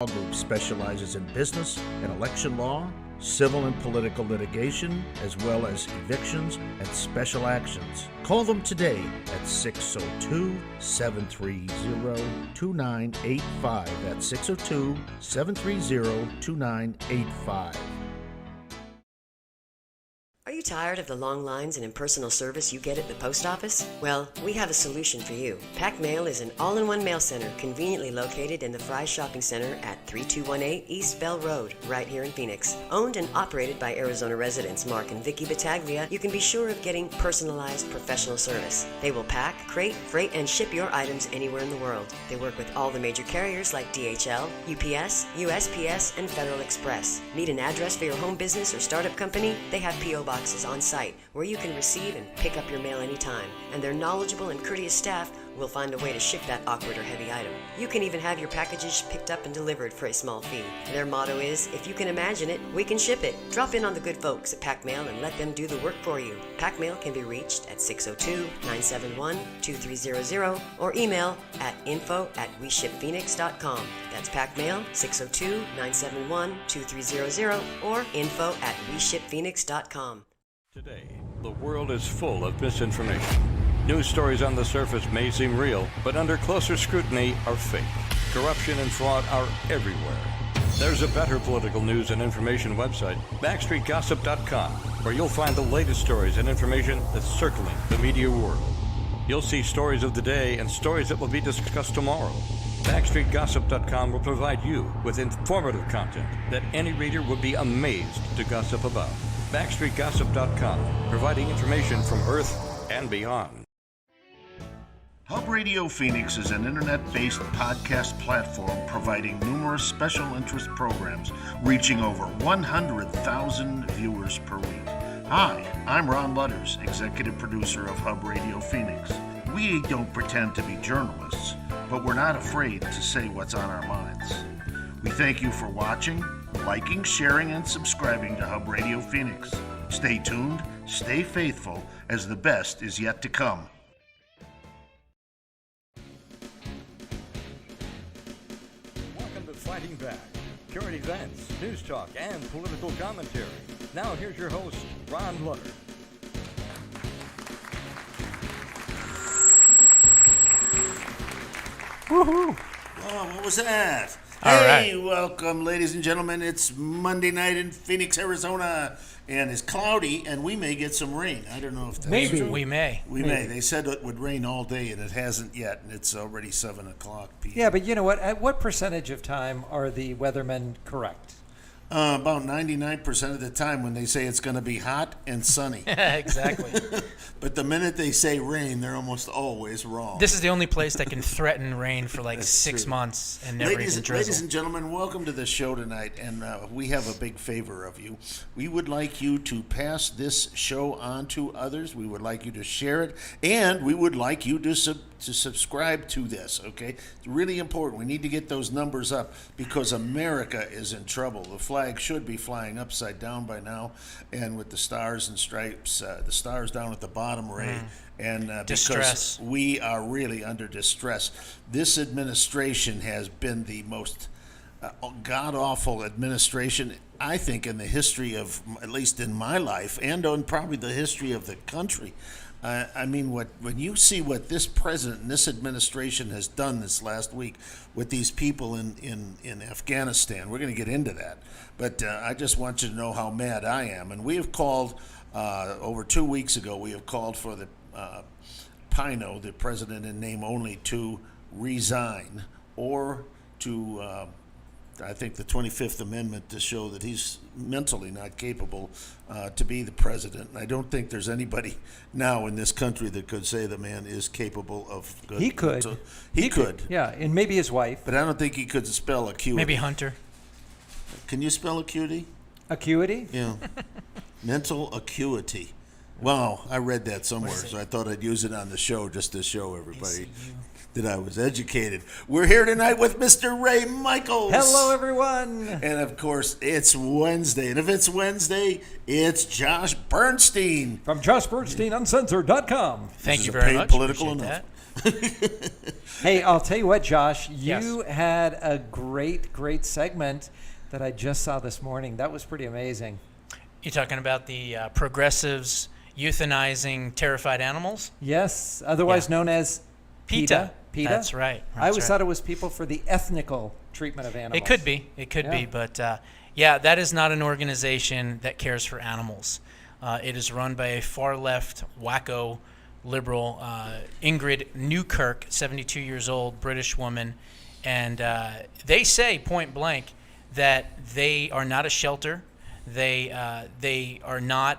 Law Group specializes in business and election law, civil and political litigation, as well as evictions and special actions. Call them today at 602-730-2985. That's 602-730-2985. Are you tired of the long lines and impersonal service you get at the post office? Well, we have a solution for you. Pac Mail is an all-in-one mail center conveniently located in the Fry Shopping Center at 3218 East Bell Road, right here in Phoenix. Owned and operated by Arizona residents Mark and Vicky Battaglia, you can be sure of getting personalized professional service. They will pack, crate, freight, and ship your items anywhere in the world. They work with all the major carriers like DHL, UPS, USPS, and Federal Express. Need an address for your home business or startup company? They have P.O. boxes on site where you can receive and pick up your mail anytime, and their knowledgeable and courteous staff will find a way to ship that awkward or heavy item. You can even have your packages picked up and delivered for a small fee. Their motto is, if you can imagine it, we can ship it. Drop in on the good folks at Pac Mail and let them do the work for you. Pac Mail can be reached at 602-971-2300 or email at info@weshipphoenix.com. That's Pac Mail 602-971-2300 or info@weshipphoenix.com. Today, the world is full of misinformation. News stories on the surface may seem real, but under closer scrutiny are fake. Corruption and fraud are everywhere. There's a better political news and information website, BackstreetGossip.com, where you'll find the latest stories and information that's circling the media world. You'll see stories of the day and stories that will be discussed tomorrow. BackstreetGossip.com will provide you with informative content that any reader would be amazed to gossip about. BackstreetGossip.com, providing information from Earth and beyond. Hub Radio Phoenix is an internet-based podcast platform providing numerous special interest programs reaching over 100,000 viewers per week. Hi, I'm Ron Lutters, executive producer of Hub Radio Phoenix. We don't pretend to be journalists, but we're not afraid to say what's on our minds. We thank you for watching, liking, sharing, and subscribing to Hub Radio Phoenix. Stay tuned, stay faithful, as the best is yet to come. Welcome to Fighting Back. Current events, news talk, and political commentary. Now here's your host, Ron Lutter. Woohoo! Oh, what was that? All Hey, right. welcome, ladies and gentlemen. It's Monday night in Phoenix, Arizona, and it's cloudy, and we may get some rain. I don't know if that's Maybe true. we may. We may. They said it would rain all day, and it hasn't yet, and it's already 7 o'clock p.m. Yeah, but you know what? At what percentage of time are the weathermen correct? About 99% of the time when they say it's going to be hot and sunny. Exactly. But the minute they say rain, they're almost always wrong. This is the only place that can threaten rain for like That's 6 true. months and never even drizzle. Ladies and gentlemen, welcome to the show tonight, and we have a big favor of you. We would like you to pass this show on to others. We would like you to share it, and we would like you to subscribe to this, okay? It's really important. We need to get those numbers up because America is in trouble. The flag should be flying upside down by now, and with the stars and stripes, the stars down at the bottom, Ray, and Distress. because we are really under distress. This administration has been the most god-awful administration, I think, in the history of, at least in my life, and on probably the history of the country. I mean, when you see what this president and this administration has done this last week with these people in Afghanistan, we're going to get into that. But I just want you to know how mad I am. And we have called, over 2 weeks ago, we have called for the Pino, the president in name only, to resign or to I think the 25th Amendment to show that he's mentally not capable to be the president. And I don't think there's anybody now in this country that could say the man is capable of good. He could. So, he could. Yeah, and maybe his wife. But I don't think he could spell acuity. Maybe Hunter. Can you spell acuity? Acuity? Yeah. Mental acuity. Wow, I read that somewhere, so I thought I'd use it on the show just to show everybody that I was educated. We're here tonight with Mr. Ray Michaels. Hello, everyone. And of course, it's Wednesday. And if it's Wednesday, it's Josh Bernstein. From JoshBernsteinUncensored.com. Thank This you is a very paid much. political Appreciate enough. that. Hey, I'll tell you what, Josh, Yes. you had a great segment that I just saw this morning. That was pretty amazing. You talking about the progressives euthanizing terrified animals? Yes, otherwise Yeah. known as PETA. PETA? That's right. I always That's thought right. it was people for the ethnical treatment of animals. It could be. It could be. Yeah. But yeah, that is not an organization that cares for animals. It is run by a far left, wacko, liberal Ingrid Newkirk, 72 years old, British woman. And they say point blank that they are not a shelter. They are not,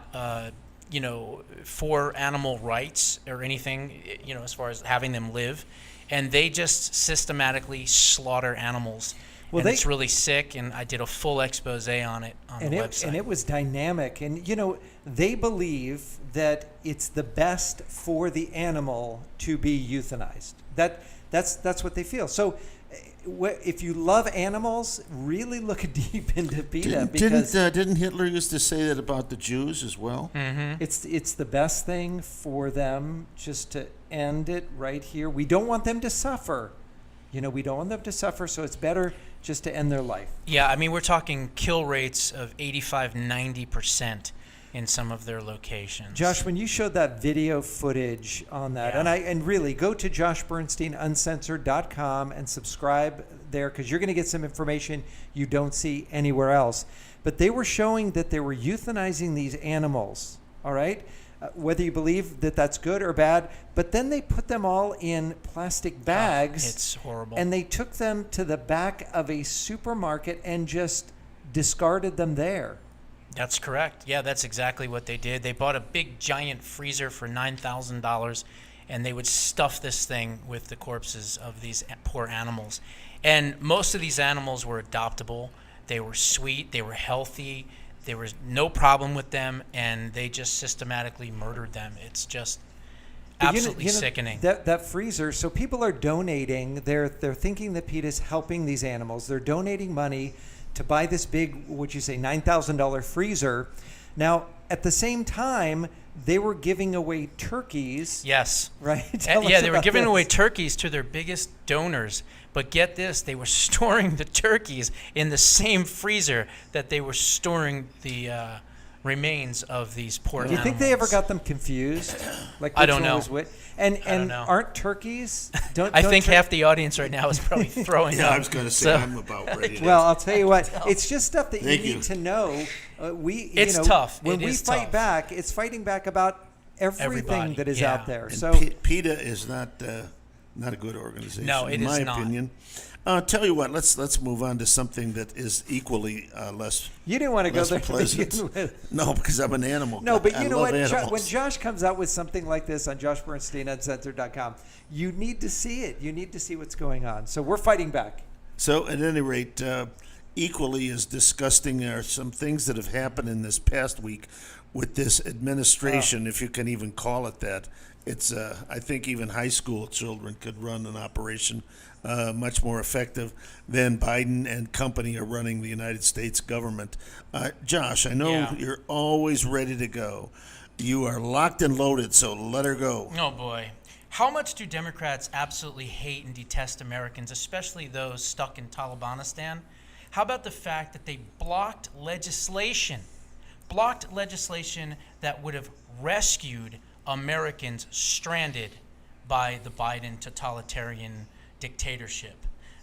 for animal rights or anything, as far as having them live. And they just systematically slaughter animals. Well, And it's really sick, and I did a full expose on it on the website. And it was dynamic. And, they believe that it's the best for the animal to be euthanized. That's what they feel. So if you love animals, really look deep into PETA because Didn't Hitler used to say that about the Jews as well? it's the best thing for them just to end it right here. We don't want them to suffer. We don't want them to suffer, so it's better just to end their life. Yeah, I mean, we're talking kill rates of 85, 90% in some of their locations. Josh, when you showed that video footage on that, Yeah. and really go to joshbernsteinuncensored.com and subscribe there because you're going to get some information you don't see anywhere else. But they were showing that they were euthanizing these animals, all right? Whether you believe that that's good or bad, but then they put them all in plastic bags. It's horrible. And they took them to the back of a supermarket and just discarded them there. That's correct. Yeah, that's exactly what they did. They bought a big giant freezer for $9,000, and they would stuff this thing with the corpses of these poor animals. And most of these animals were adoptable. They were sweet. They were healthy. There was no problem with them, and they just systematically murdered them. It's just But absolutely sickening. That freezer. So people are donating. They're thinking that PETA is helping these animals. They're donating money to buy this big, would you say, $9,000 freezer. Now, at the same time, they were giving away turkeys. Yes. Right. And, yeah, they were giving away this. turkeys to their biggest donors. But get this, they were storing the turkeys in the same freezer that they were storing the remains of these poor Do you animals. think they ever got them confused? Like I which don't one know. was which? And don't know. aren't turkeys? I think half the audience right now is probably throwing Yeah, up. I was going to say So- I'm about ready to. Well, I'll tell you what. It's just stuff that Thank you you. need to know. It's tough. When It we is fight tough. back, it's fighting back about everything Everybody, that is yeah. out there. And So PETA is not a good organization. No, it in is my not. opinion. Tell you what, let's move on to something that is equally less. you didn't want to go Less there to pleasant. begin with. No, because I'm an animal. No, but I you know love what? animals. When Josh comes out with something like this on joshbernsteinuncensored.com, you need to see it. You need to see what's going on. So we're fighting back. So, at any rate, equally as disgusting are some things that have happened in this past week with this administration, if you can even call it that. It's, I think, even high school children could run an operation much more effective than Biden and company are running the United States government. Josh, I know Yeah. you're always ready to go. You are locked and loaded, so let her go. Oh, boy. How much do Democrats absolutely hate and detest Americans, especially those stuck in Talibanistan? How about the fact that they blocked legislation that would have rescued Americans stranded by the Biden totalitarian dictatorship?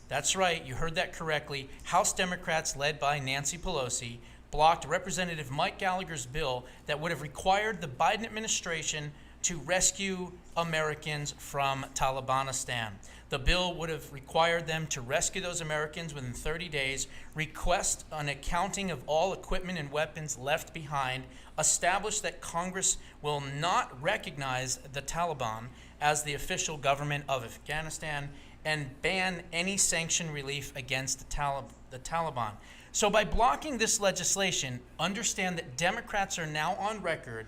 That's right, you heard that correctly. House Democrats led by Nancy Pelosi blocked Representative Mike Gallagher's bill that would have required the Biden administration to rescue Americans from Talibanistan. The bill would have required them to rescue those Americans within 30 days, request an accounting of all equipment and weapons left behind, establish that Congress will not recognize the Taliban as the official government of Afghanistan, and ban any sanction relief against the Taliban. So by blocking this legislation, understand that Democrats are now on record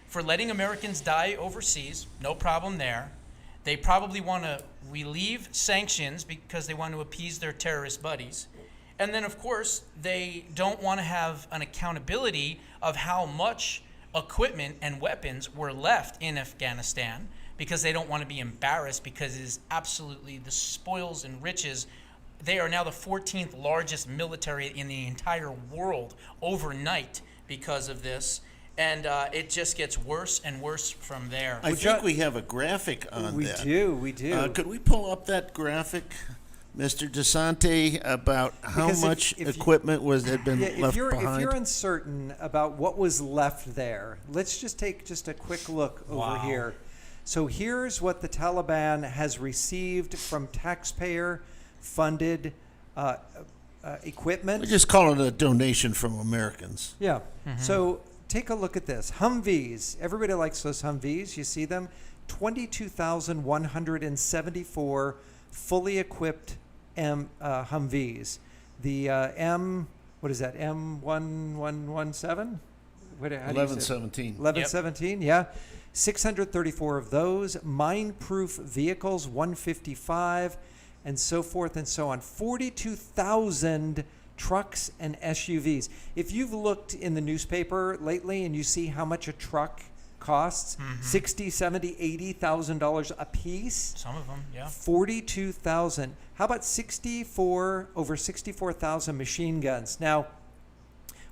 for letting Americans die overseas, no problem there. They probably want to relieve sanctions because they want to appease their terrorist buddies. And then, of course, they don't want to have an accountability of how much equipment and weapons were left in Afghanistan because they don't want to be embarrassed, because it is absolutely the spoils and riches. They are now the 14th largest military in the entire world overnight because of this. And it just gets worse and worse from there. I think we have a graphic on We that. do. Could we pull up that graphic, Mr. DeSante, about how Because much if you- equipment had been Yeah, left if you're behind? uncertain about what was left there, let's just take just a quick look over Wow. here. So here's what the Taliban has received from taxpayer-funded equipment. We just call it a donation from Americans. Yeah. So take a look at this. Humvees. Everybody likes those Humvees. You see them? 22,174 fully equipped Humvees. The what is that? M1117? How do you say it? 1117. 1117, yeah. 634 of those. Mine-proof vehicles, 155, and so forth and so on. 42,000 trucks and SUVs. If you've looked in the newspaper lately and you see how much a truck costs, $60,000, $70,000, $80,000 a piece. Some of them, yeah. 42,000. How about over 64,000 machine guns? Now,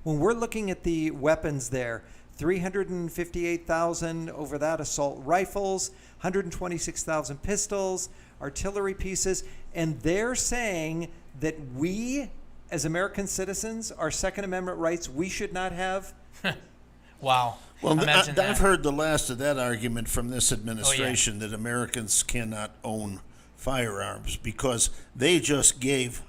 when we're looking at the weapons there, 358,000 over that, assault rifles, 126,000 pistols, artillery pieces, and they're saying that we, as American citizens, our Second Amendment rights, we should not have. Wow. Well, Imagine that. I've heard the last of that argument from this administration that Americans cannot own firearms because they just gave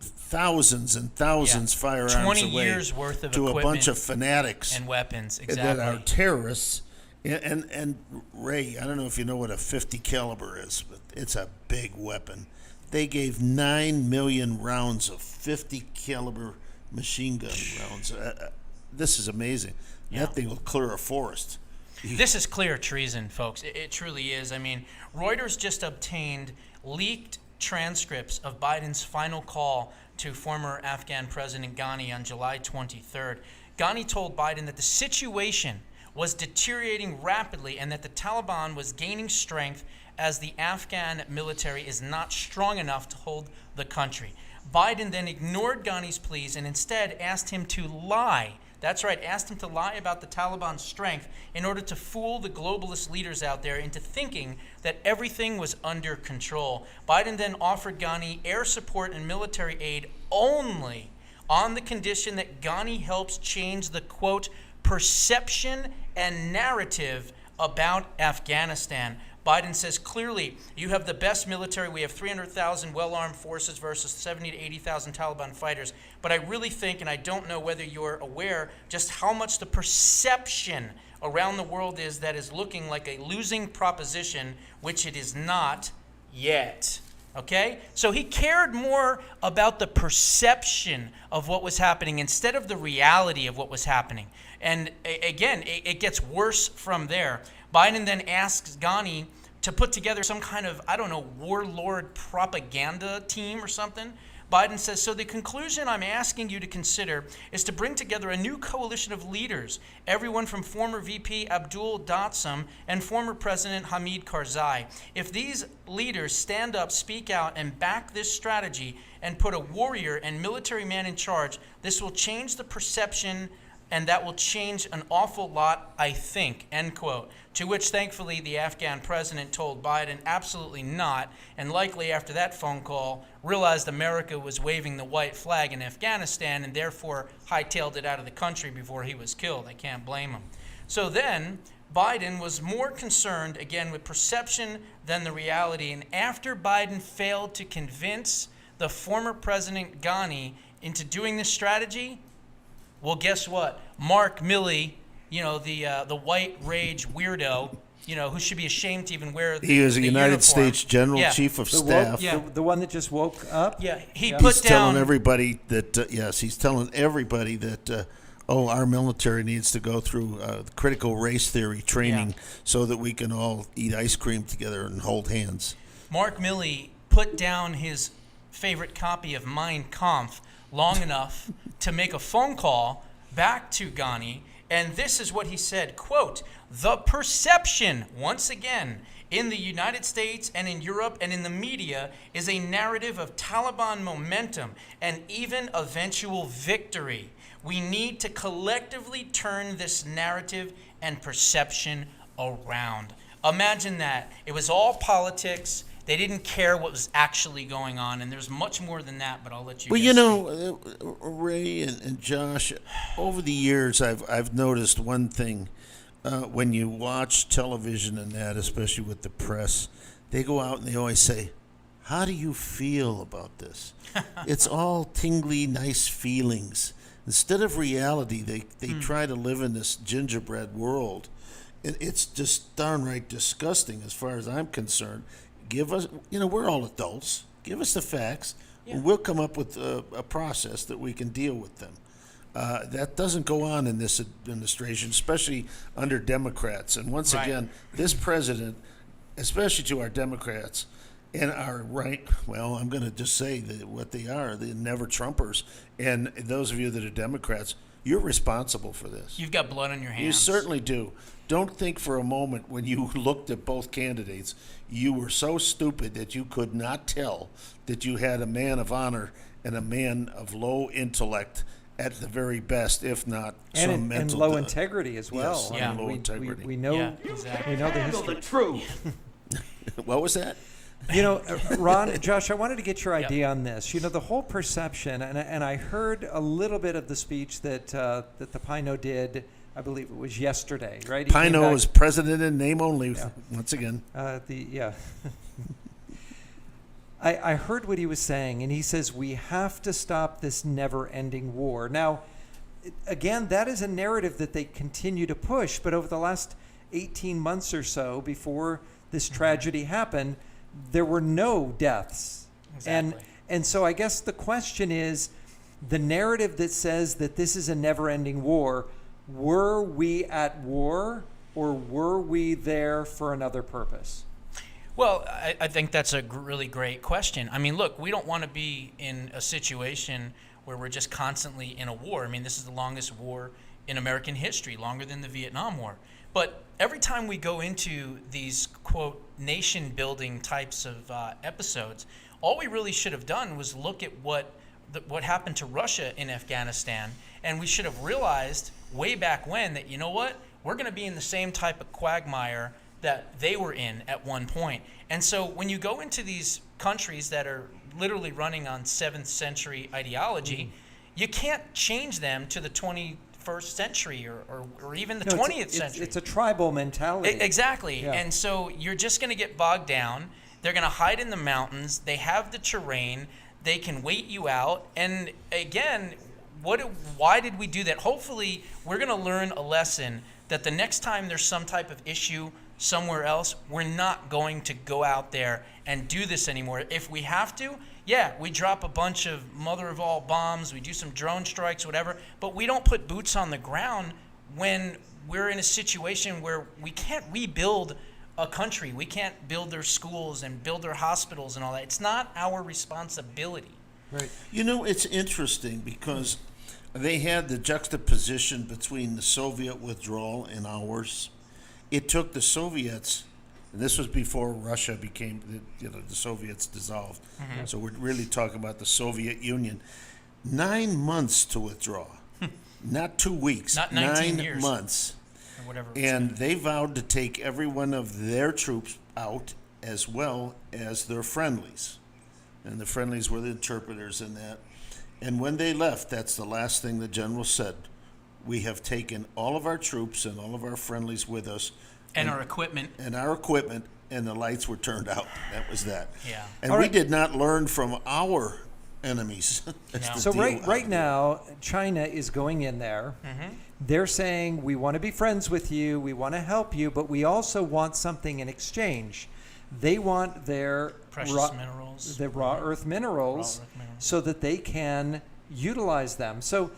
thousands and thousands firearms 20 away years worth of to a equipment bunch of fanatics and weapons. that Exactly. are terrorists. And Ray, I don't know if you know what a 50 caliber is, but it's a big weapon. They gave 9 million rounds of 50 caliber machine gun rounds. This is amazing. Yeah. That thing will clear a forest. This is clear treason, folks. It truly is. I mean, Reuters just obtained leaked transcripts of Biden's final call to former Afghan President Ghani on July 23rd. Ghani told Biden that the situation was deteriorating rapidly and that the Taliban was gaining strength as the Afghan military is not strong enough to hold the country. Biden then ignored Ghani's pleas and instead asked him to lie. That's right, asked him to lie about the Taliban's strength in order to fool the globalist leaders out there into thinking that everything was under control. Biden then offered Ghani air support and military aid only on the condition that Ghani helps change the, quote, perception and narrative about Afghanistan. Biden says clearly, you have the best military. We have 300,000 well-armed forces versus 70 to 80,000 Taliban fighters. But I really think, and I don't know whether you're aware, just how much the perception around the world is that is looking like a losing proposition, which it is not yet. Okay? So he cared more about the perception of what was happening instead of the reality of what was happening. And again, it gets worse from there. Biden then asks Ghani to put together some kind of, I don't know, warlord propaganda team or something. Biden says, so the conclusion I'm asking you to consider is to bring together a new coalition of leaders, everyone from former VP Abdul Datsam and former President Hamid Karzai. If these leaders stand up, speak out, and back this strategy and put a warrior and military man in charge, this will change the perception, and that will change an awful lot, I think, end quote. To which, thankfully, the Afghan president told Biden absolutely not, and likely after that phone call, realized America was waving the white flag in Afghanistan and therefore hightailed it out of the country before he was killed. I can't blame him. So then, Biden was more concerned, again, with perception than the reality, and after Biden failed to convince the former President Ghani into doing this strategy, well, guess what? Mark Milley, you know, the white rage weirdo, you know, who should be ashamed to even wear the He is a the United uniform. States General Yeah. Chief of The Staff. Yeah. the one that just woke up. Yeah, he Yeah. put He's down. telling everybody that, he's telling everybody that, our military needs to go through critical race theory training so that we can all eat ice cream together and hold hands. Mark Milley put down his favorite copy of Mein Kampf long enough to make a phone call back to Ghani And this is what he said, quote, "The perception, once again, in the United States and in Europe and in the media is a narrative of Taliban momentum and even eventual victory. We need to collectively turn this narrative and perception around." Imagine that. It was all politics. They didn't care what was actually going on, and there's much more than that, but I'll let you Well, guys you speak. know, Ray and Josh, over the years, I've noticed one thing. When you watch television and that, especially with the press, they go out and they always say, "How do you feel about this?" It's all tingly, nice feelings. Instead of reality, they try to live in this gingerbread world. It's just downright disgusting as far as I'm concerned. Give us, we're all adults. Give us the facts, and we'll come up with a process that we can deal with them. That doesn't go on in this administration, especially under Democrats. And once Right. again, this president, especially to our Democrats and our right, well, I'm going to just say that what they are, the never Trumpers. And those of you that are Democrats, you're responsible for this. You've got blood on your hands. You certainly do. Don't think for a moment when you looked at both candidates, you were so stupid that you could not tell that you had a man of honor and a man of low intellect at the very best, if not some and mental low integrity as well. Yes, I yeah. mean, low integrity. We know, Yeah, exactly. we know the history. What was that? Ron, Josh, I wanted to get your idea on this. The whole perception, and I heard a little bit of the speech that the Pino did. I believe it was yesterday, right? He came Pino back- is president in name only. Yeah. Once again, I heard what he was saying, and he says we have to stop this never-ending war. Now, again, that is a narrative that they continue to push, but over the last 18 months or so, before this tragedy happened, there were no deaths. Exactly. And so I guess the question is, the narrative that says that this is a never-ending war, were we at war, or were we there for another purpose? Well, I think that's a really great question. I mean, look, we don't want to be in a situation where we're just constantly in a war. I mean, this is the longest war in American history, longer than the Vietnam War. But every time we go into these, quote, nation-building types of episodes, all we really should have done was look at what happened to Russia in Afghanistan, and we should have realized way back when that, you know what, we're going to be in the same type of quagmire that they were in at one point. And so when you go into these countries that are literally running on 7th century ideology, you can't change them to the 21st century or even the 20th century. It's a tribal mentality. Exactly. Yeah. And so you're just going to get bogged down. They're going to hide in the mountains. They have the terrain. They can wait you out. And again, why did we do that? Hopefully, we're going to learn a lesson that the next time there's some type of issue somewhere else, we're not going to go out there and do this anymore. If we have to, yeah, we drop a bunch of mother of all bombs, we do some drone strikes, whatever, but we don't put boots on the ground when we're in a situation where we can't rebuild a country. We can't build their schools and build their hospitals and all that. It's not our responsibility. Right. it's interesting because they had the juxtaposition between the Soviet withdrawal and ours. It took the Soviets, and this was before Russia became, the Soviets dissolved. Mm-hmm. So we're really talking about the Soviet Union. 9 months to withdraw, not 2 weeks. Not 19 9 years. months. Or whatever. it's And they vowed to take every one of their troops out as well as their friendlies. And the friendlies were the interpreters in that. And when they left, that's the last thing the general said. We have taken all of our troops and all of our friendlies with us. and our equipment. And our equipment, and the lights were turned out. That was that. Yeah. And All we right. did not learn from our enemies. That's No. the So deal right out now, China is going in there. Mm-hmm. They're saying we want to be friends with you, we want to help you, but we also want something in exchange. They want their Precious minerals. the raw earth minerals, Raw earth minerals. so that they can utilize them. So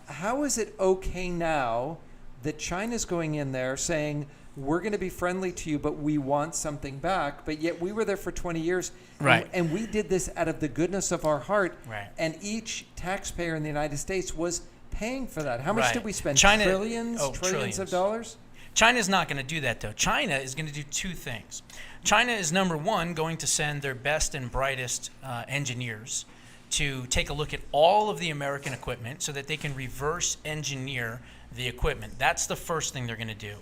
how is it okay now that China's going in there saying we're going to be friendly to you, but we want something back, but yet we were there for 20 years, Right. and we did this out of the goodness of our heart, Right. and each taxpayer in the United States was paying for that? How much Right. did we spend? China- Trillions oh, of trillions. dollars? China's not going to do that, though. China is going to do two things. China is, number one, going to send their best and brightest engineers to take a look at all of the American equipment so that they can reverse engineer the equipment. That's the first thing they're going to do.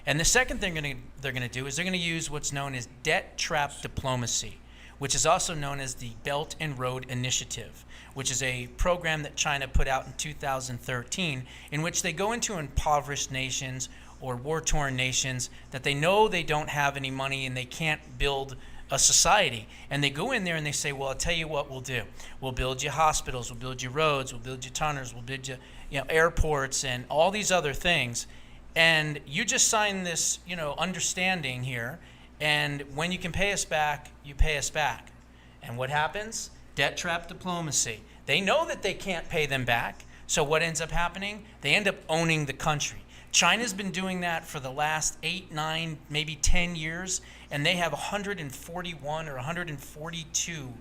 And the second thing they're going to do is they're going to use what's known as debt trap diplomacy, which is also known as the Belt and Road Initiative, which is a program that China put out in 2013 in which they go into impoverished nations or war-torn nations that they know they don't have any money and they can't build a society. And they go in there and they say, well, I'll tell you what we'll do. We'll build you hospitals, we'll build you roads, we'll build you tunnels, we'll build you, airports and all these other things. And you just sign this, understanding here. And when you can pay us back, you pay us back. And what happens? Debt trap diplomacy. They know that they can't pay them back. So what ends up happening? They end up owning the country. China's been doing that for the last 8, 9, maybe 10 years, and they have 141 or 142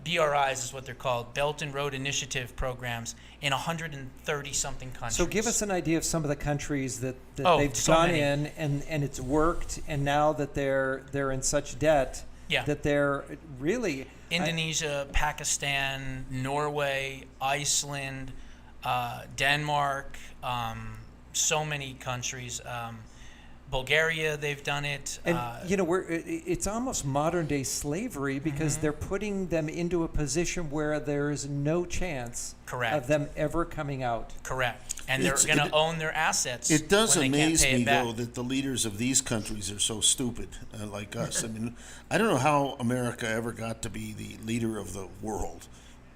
BRIs is what they're called, Belt and Road Initiative programs in 130-something countries. So give us an idea of some of the countries that Oh, they've so gone many. in and it's worked, and now that they're in such debt Yeah. that they're really Indonesia, Pakistan, Norway, Iceland, Denmark, so many countries. Bulgaria, they've done it. And it's almost modern day slavery because Mm-hmm. they're putting them into a position where there is no chance Correct. of them ever coming out. Correct. And they're It's- going to it- own their assets. It does when they amaze can't pay me, it back. though, that the leaders of these countries are so stupid, like us. I mean, I don't know how America ever got to be the leader of the world,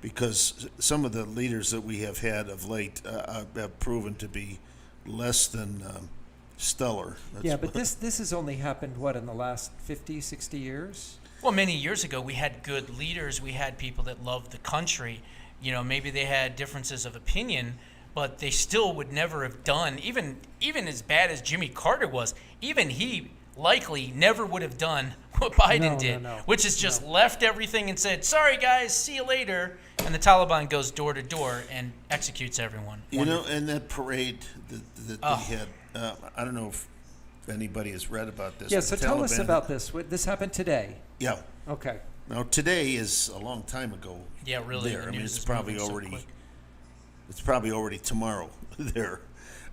because some of the leaders that we have had of late have proven to be less than stellar. That's Yeah, but this has only happened, in the last 50, 60 years? Well, many years ago, we had good leaders. We had people that loved the country. Maybe they had differences of opinion, but they still would never have done, even as bad as Jimmy Carter was, even he likely never would have done what Biden did, no. which is just left everything and said, sorry, guys, see you later. And the Taliban goes door to door and executes everyone. And that parade that Oh. they had, I don't know if anybody has read about this. Yeah, but so the tell us Taliban- about this. This happened today. Yeah. Okay. Now, today is a long time ago. Yeah, really, There. the I mean, news it's is probably moving so already. quick. It's probably already tomorrow there.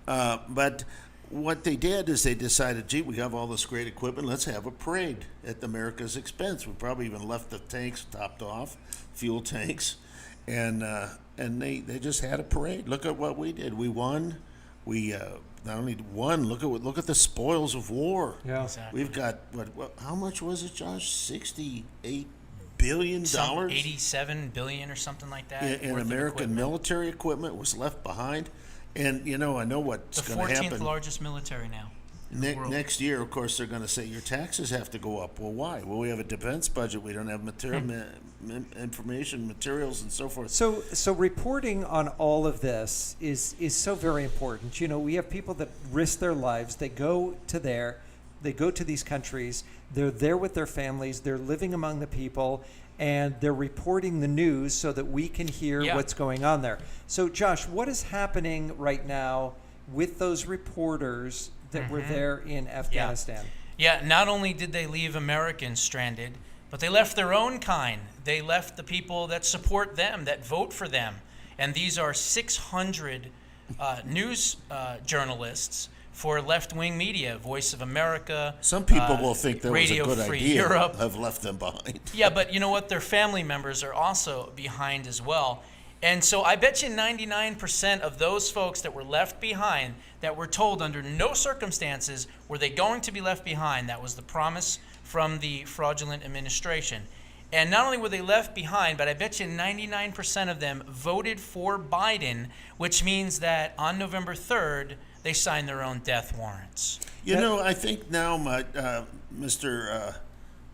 But what they did is they decided, gee, we have all this great equipment. Let's have a parade at America's expense. We probably even left the tanks topped off, fuel tanks, and they just had a parade. Look at what we did. We won. We not only won. Look at the spoils of war. Yeah. Exactly. We've got what? How much was it, Josh? $68 billion. Some 87 billion or something like that. In worth of American equipment. military equipment was left behind. And, I know what's The going to 14th happen. largest military now. in the world. Next year, of course, they're going to say your taxes have to go up. Well, why? Well, we have a defense budget. We don't have information, materials, and so forth. So reporting on all of this is so very important. We have people that risk their lives. They go to these countries. They're there with their families. They're living among the people, and they're reporting the news so that we can hear Yeah. what's going on there. So, Josh, what is happening right now with those reporters that were there in Afghanistan? Yeah, not only did they leave Americans stranded, but they left their own kind. They left the people that support them, that vote for them. And these are 600 news journalists for left-wing media, Voice of America. Some people will think that was a Radio good Free idea. Europe. Have left them behind. Yeah, but you know what? Their family members are also behind as well. And so I bet you 99% of those folks that were left behind, that were told under no circumstances were they going to be left behind, that was the promise from the fraudulent administration. And not only were they left behind, but I bet you 99% of them voted for Biden, which means that on November 3rd, they signed their own death warrants. I think now, Mr.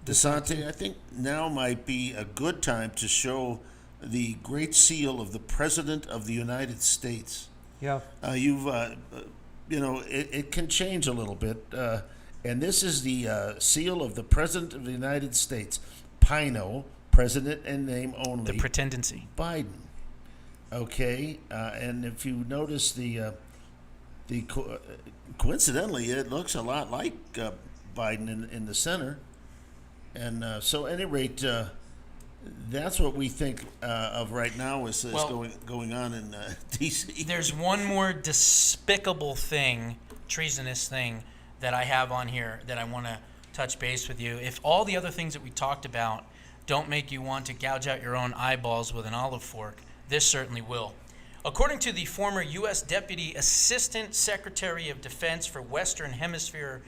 DeSantis, I think now might be a good time to show the Great Seal of the President of the United States. Yeah. It can change a little bit. And this is the seal of the President of the United States. Pino, President and name only. The pretendency. Biden. Okay, and if you notice coincidentally, it looks a lot like Biden in the center, and so at any rate, that's what we think of right now is Well, going on in D.C. There's one more despicable thing, treasonous thing, that I have on here that I want to touch base with you. If all the other things that we talked about don't make you want to gouge out your own eyeballs with an olive fork, this certainly will. According to the former U.S. Deputy Assistant Secretary of Defense for Western Hemisphere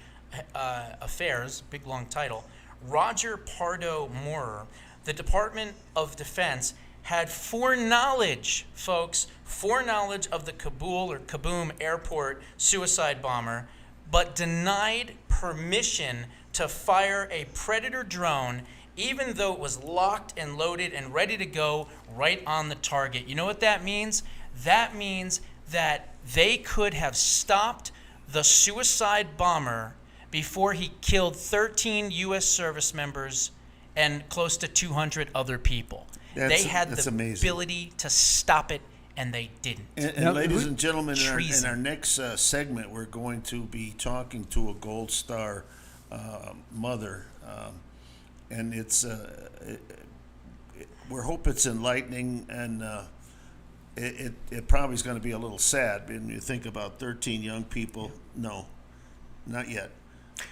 Affairs, big long title, Roger Pardo Moorer, the Department of Defense had foreknowledge, folks, foreknowledge of the Kabul or Kaboom airport suicide bomber, but denied permission to fire a Predator drone even though it was locked and loaded and ready to go right on the target. You know what that means? That means that they could have stopped the suicide bomber before he killed 13 U.S. service members and close to 200 other people. They had the amazing. ability to stop it, and they didn't. And Now, ladies and gentlemen, in treason. our next segment, we're going to be talking to a Gold Star mother, and we hope it's enlightening, and it probably is going to be a little sad when you think about 13 young people. No, not yet.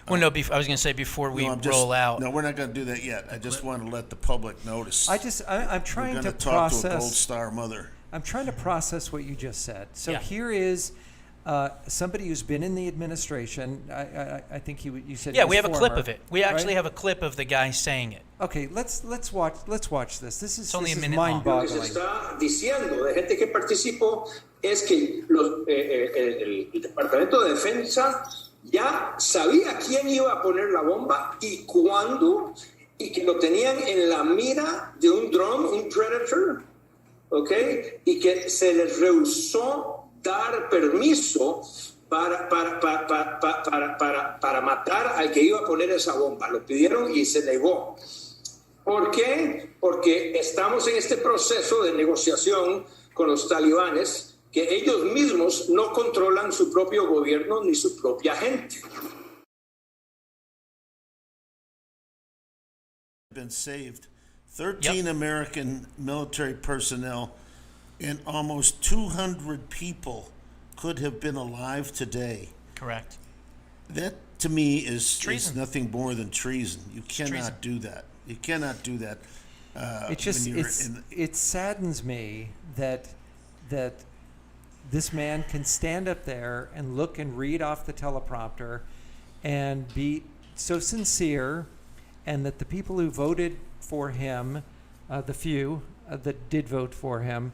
Well, no, I was going to say before we roll out. No, we're not going to do that yet. I just want to let the public notice. I'm we're trying going to to talk to a Gold process. Star mother. I'm trying to process what you just said. So Yeah. here is somebody who's been in the administration. I think you said. Yeah, he was we have a clip former, of it. We actually right? have a clip of the guy saying it. Okay, let's watch this. This is only a minute mind long. Lo que se boggling. está diciendo de gente que participó es que el Departamento de Defensa ya sabía quién iba a poner la bomba y cuándo, y que lo tenían en la mira de un dron, un Predator, ¿ok? Y que se les rehusó dar permiso para matar al que iba a poner esa bomba. Lo pidieron y se negó. ¿Por qué? Porque estamos en este proceso de negociación con los talibanes, que ellos mismos no controlan su propio gobierno ni su propia gente. Been saved. 13 American military personnel and almost 200 people could have been alive today. Correct. That, to me, is Treason. nothing more than treason. You cannot Treason. do that. You cannot do that. It just when you're it saddens me that this man can stand up there and look and read off the teleprompter and be so sincere, and that the people who voted for him, the few that did vote for him,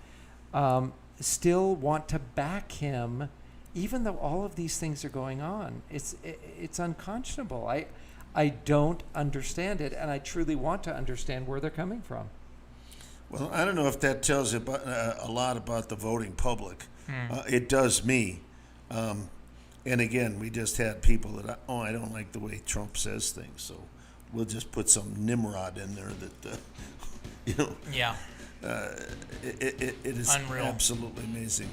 still want to back him, even though all of these things are going on. It's unconscionable. I don't understand it, and I truly want to understand where they're coming from. Well, I don't know if that tells you about, a lot about the voting public. It does me. And again, we just had people that, I don't like the way Trump says things, so we'll just put some Nimrod in there that, Yeah. it is Unreal. absolutely amazing.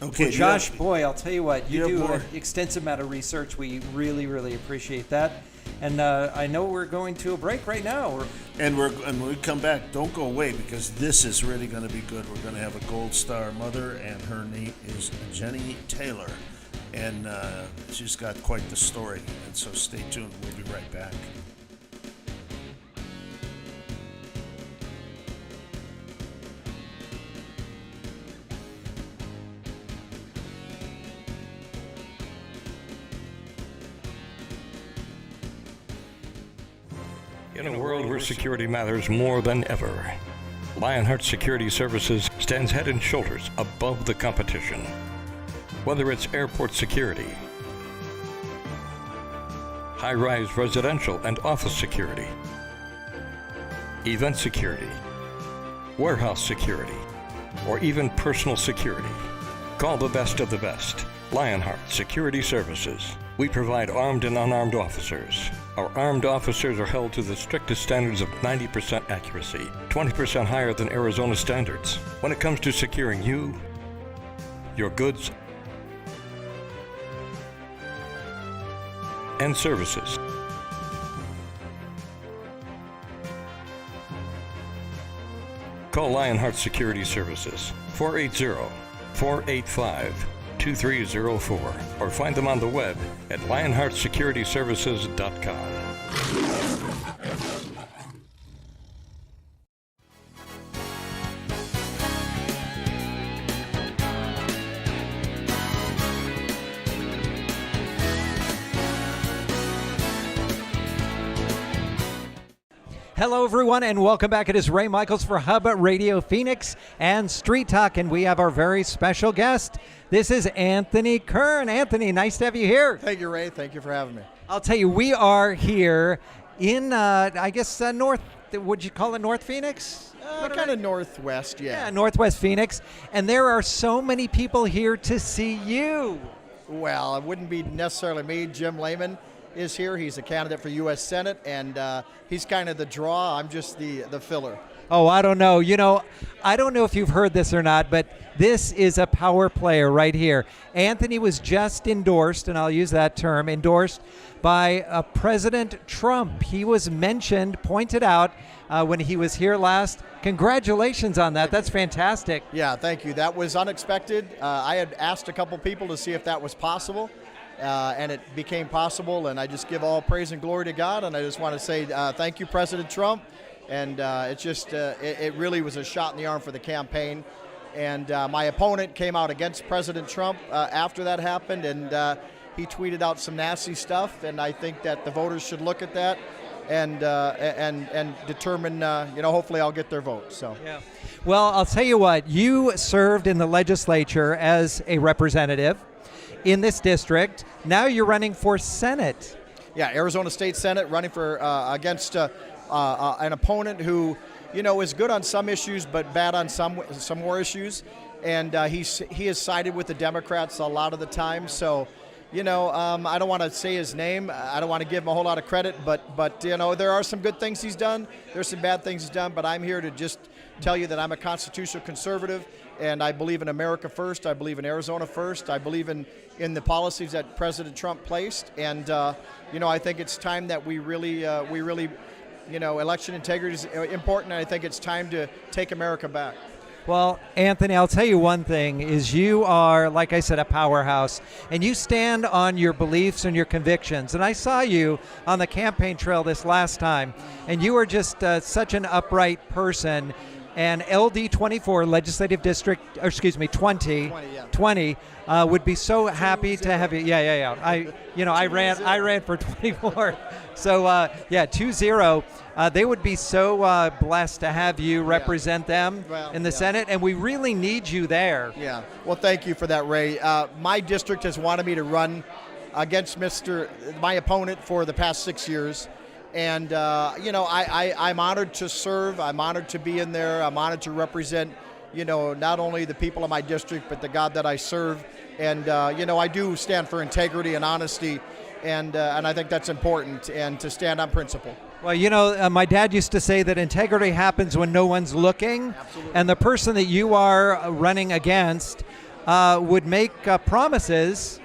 Okay, Well, Josh, boy, I'll tell you what, you you have do more? an extensive amount of research. We really, really appreciate that. And I know we're going to a break right now. And when we come back, don't go away, because this is really going to be good. We're going to have a Gold Star mother, and her name is Jenny Taylor, and she's got quite the story. And so stay tuned. We'll be right back. In a world where security matters more than ever, Lionheart Security Services stands head and shoulders above the competition. Whether it's airport security, high-rise residential and office security, event security, warehouse security, or even personal security, call the best of the best. Lionheart Security Services. We provide armed and unarmed officers, Our armed officers are held to the strictest standards of 90% accuracy, 20% higher than Arizona standards. When it comes to securing you, your goods, and services. Call Lionheart Security Services, 480-485-2304, or find them on the web at lionheartsecurityservices.com. Hello, everyone, and welcome back. It is Ray Michaels for Hub Radio Phoenix and Street Talk, and we have our very special guest. This is Anthony Kern. Anthony, nice to have you here. Thank you, Ray. Thank you for having me. I'll tell you, we are here in, North, would you call it North Phoenix? Kind of northwest, Yeah, Northwest Phoenix, and there are so many people here to see you. Well, it wouldn't be necessarily me. Jim Lehman is here. He's a candidate for U.S. Senate, and he's kind of the draw. I'm just the filler. Oh, I don't know. I don't know if you've heard this or not, but this is a power player right here. Anthony was just endorsed, and I'll use that term, endorsed by President Trump. He was mentioned, pointed out when he was here last. Congratulations on that. That's fantastic. Yeah, thank you. That was unexpected. I had asked a couple people to see if that was possible. And it became possible, and I just give all praise and glory to God, and I just want to say thank you, President Trump, and it really was a shot in the arm for the campaign, and my opponent came out against President Trump after that happened, and he tweeted out some nasty stuff, and I think that the voters should look at that and determine, hopefully I'll get their vote. So. Yeah. Well, I'll tell you what, you served in the legislature as a representative in this district. Now you're running for Senate. Yeah, Arizona State Senate, running for against an opponent who, is good on some issues but bad on some more issues, and he has sided with the Democrats a lot of the time. So, I don't want to say his name. I don't want to give him a whole lot of credit, but there are some good things he's done. There's some bad things he's done, but I'm here to just tell you that I'm a constitutional conservative, and I believe in America first. I believe in Arizona first. I believe in the policies that President Trump placed, and I think it's time that we really, election integrity is important, and I think it's time to take America back. Well, Anthony, I'll tell you one thing, is you are, like I said, a powerhouse, and you stand on your beliefs and your convictions. And I saw you on the campaign trail this last time, and you are just such an upright person. And LD 24, Legislative District, 20 would be so happy to have you. Yeah. I ran for 24. So 2-0. They would be so blessed to have you represent them in the Senate, and we really need you there. Yeah. Well, thank you for that, Ray. My district has wanted me to run against my opponent for the past 6 years. And, I'm honored to serve. I'm honored to be in there. I'm honored to represent, not only the people of my district, but the God that I serve. And, I do stand for integrity and honesty. And I think that's important, and to stand on principle. Well, my dad used to say that integrity happens when no one's looking. Absolutely. And the person that you are running against would make promises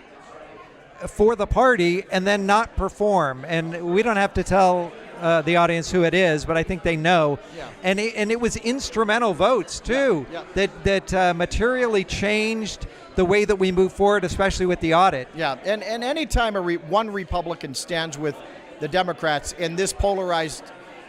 for the party and then not perform. And we don't have to tell the audience who it is, but I think they know. Yeah. And it was instrumental votes too, that materially changed the way that we move forward, especially with the audit. Yeah, and any time one Republican stands with the Democrats in this polarized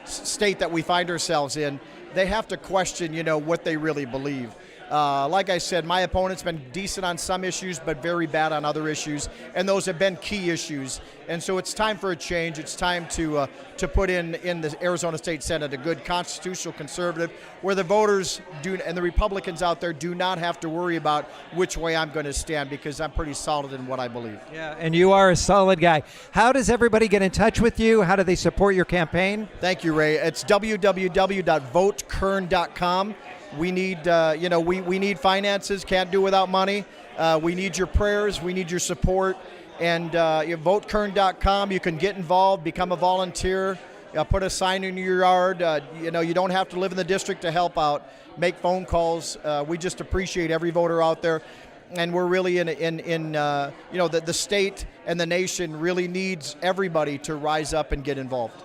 state that we find ourselves in, they have to question, what they really believe. Like I said, my opponent's been decent on some issues, but very bad on other issues, and those have been key issues. And so it's time for a change. It's time to put in the Arizona State Senate a good constitutional conservative, where the voters and the Republicans out there do not have to worry about which way I'm going to stand, because I'm pretty solid in what I believe. Yeah, and you are a solid guy. How does everybody get in touch with you? How do they support your campaign? Thank you, Ray. It's www.votekern.com. We need, we need finances. Can't do without money. We need your prayers. We need your support. And votekern.com, you can get involved, become a volunteer, put a sign in your yard. You don't have to live in the district to help out. Make phone calls. We just appreciate every voter out there. And we're really the state and the nation really needs everybody to rise up and get involved.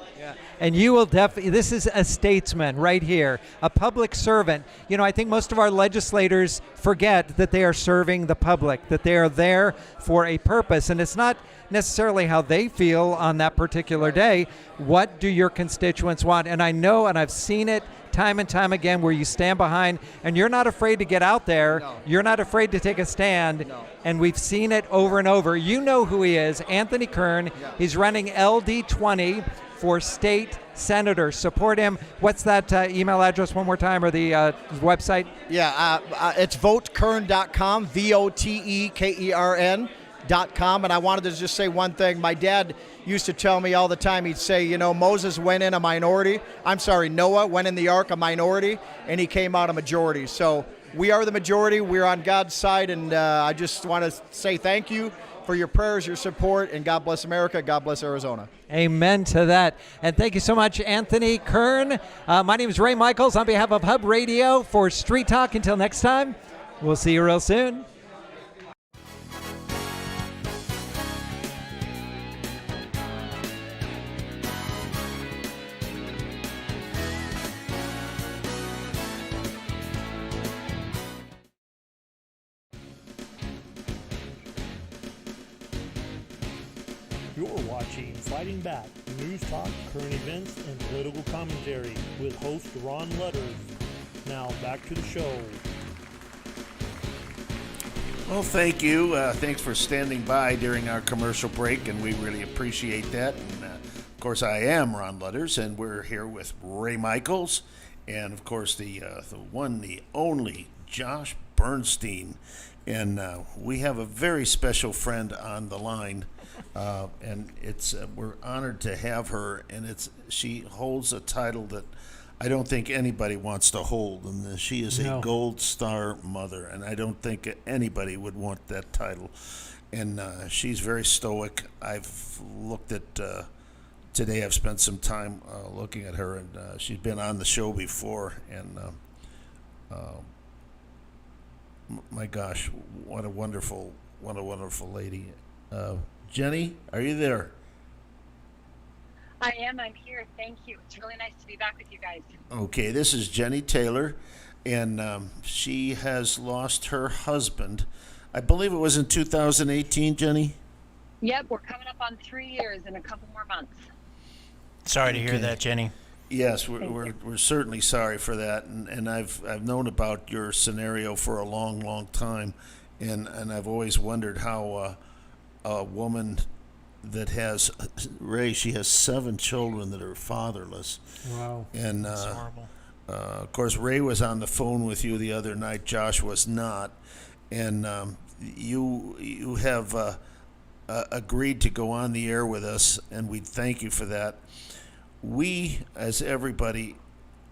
And you will definitely, this is a statesman right here, a public servant. I think most of our legislators forget that they are serving the public, that they are there for a purpose. And it's not necessarily how they feel on that particular day. What do your constituents want? And I know, and I've seen it time and time again, where you stand behind and you're not afraid to get out there. No. You're not afraid to take a stand. No. And we've seen it over and over. You know who he is, Anthony Kern. Yeah. He's running LD20 for state senator. Support him. What's that email address one more time, or the website? Yeah, it's votekern.com, VOTEKERN.com. And I wanted to just say one thing. My dad used to tell me all the time, he'd say, Moses went in a minority. Noah went in the ark a minority, and he came out a majority. So we are the majority. We're on God's side, and I just want to say thank you for your prayers, your support, and God bless America. God bless Arizona. Amen to that. And thank you so much, Anthony Kern. My name is Ray Michaels on behalf of Hub Radio for Street Talk. Until next time, we'll see you real soon. You're watching Fighting Back, news talk, current events, and political commentary with host Ron Lutters. Now back to the show. Well, thank you. Thanks for standing by during our commercial break, and we really appreciate that. And of course, I am Ron Lutters, and we're here with Ray Michaels, and of course the one, the only Josh Bernstein. And we have a very special friend on the line. And we're honored to have her, and she holds a title that I don't think anybody wants to hold, and she is a Gold Star mother, and I don't think anybody would want that title. And she's very stoic. I've looked at today. I've spent some time looking at her, and she's been on the show before, and my gosh, what a wonderful lady. Jenny, are you there? I am. I'm here. Thank you. It's really nice to be back with you guys. Okay, this is Jenny Taylor, and she has lost her husband. I believe it was in 2018, Jenny? Yep, we're coming up on 3 years in a couple more months. Sorry to hear that, Jenny. Yes, we're certainly sorry for that, and I've known about your scenario for a long time, and I've always wondered how a woman that has she has 7 children that are fatherless. Wow. And That's horrible. of course, Ray was on the phone with you the other night. Josh was not, and you have agreed to go on the air with us, and we thank you for that. We, as everybody,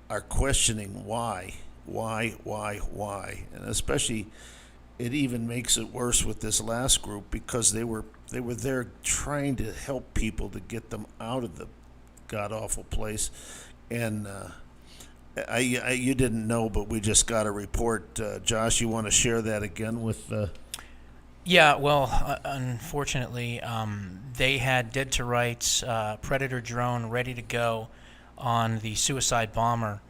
are questioning why, and especially it even makes it worse with this last group, because they were there trying to help people to get them out of the god-awful place. And you didn't know, but we just got a report. Josh, you want to share that again with Yeah, well, unfortunately, they had Dead to Rights Predator drone ready to go on the suicide bomber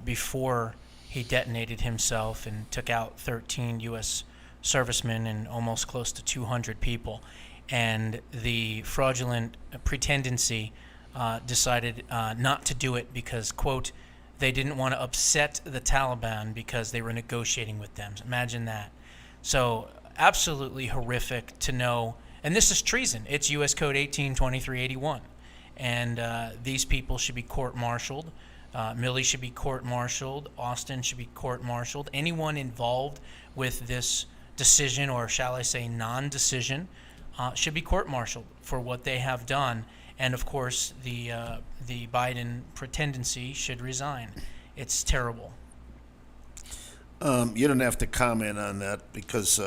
before he detonated himself and took out 13 U.S. servicemen and almost close to 200 people. And the fraudulent pretendency decided not to do it because, quote, they didn't want to upset the Taliban because they were negotiating with them. Imagine that. So absolutely horrific to know. And this is treason. It's U.S. Code 182381. And these people should be court-martialed. Milley should be court-martialed. Austin should be court-martialed. Anyone involved with this decision, or shall I say non-decision, should be court-martialed for what they have done. And of course, the Biden pretendency should resign. It's terrible. You don't have to comment on that because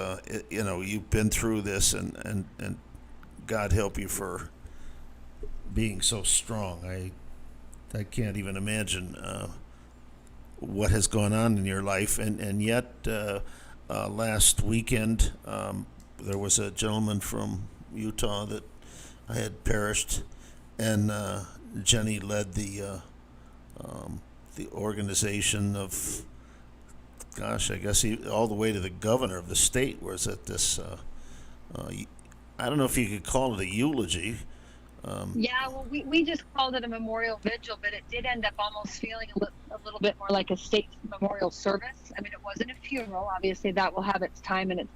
you've been through this, and God help you for being so strong. I can't even imagine what has gone on in your life, and yet last weekend there was a gentleman from Utah that I had perished, and Jenny led the organization of, gosh, I guess all the way to the governor of the state was at this. I don't know if you could call it a eulogy. Yeah, well, we just called it a memorial vigil, but it did end up almost feeling a little bit more like a state memorial service. I mean, it wasn't a funeral. Obviously, that will have its time, and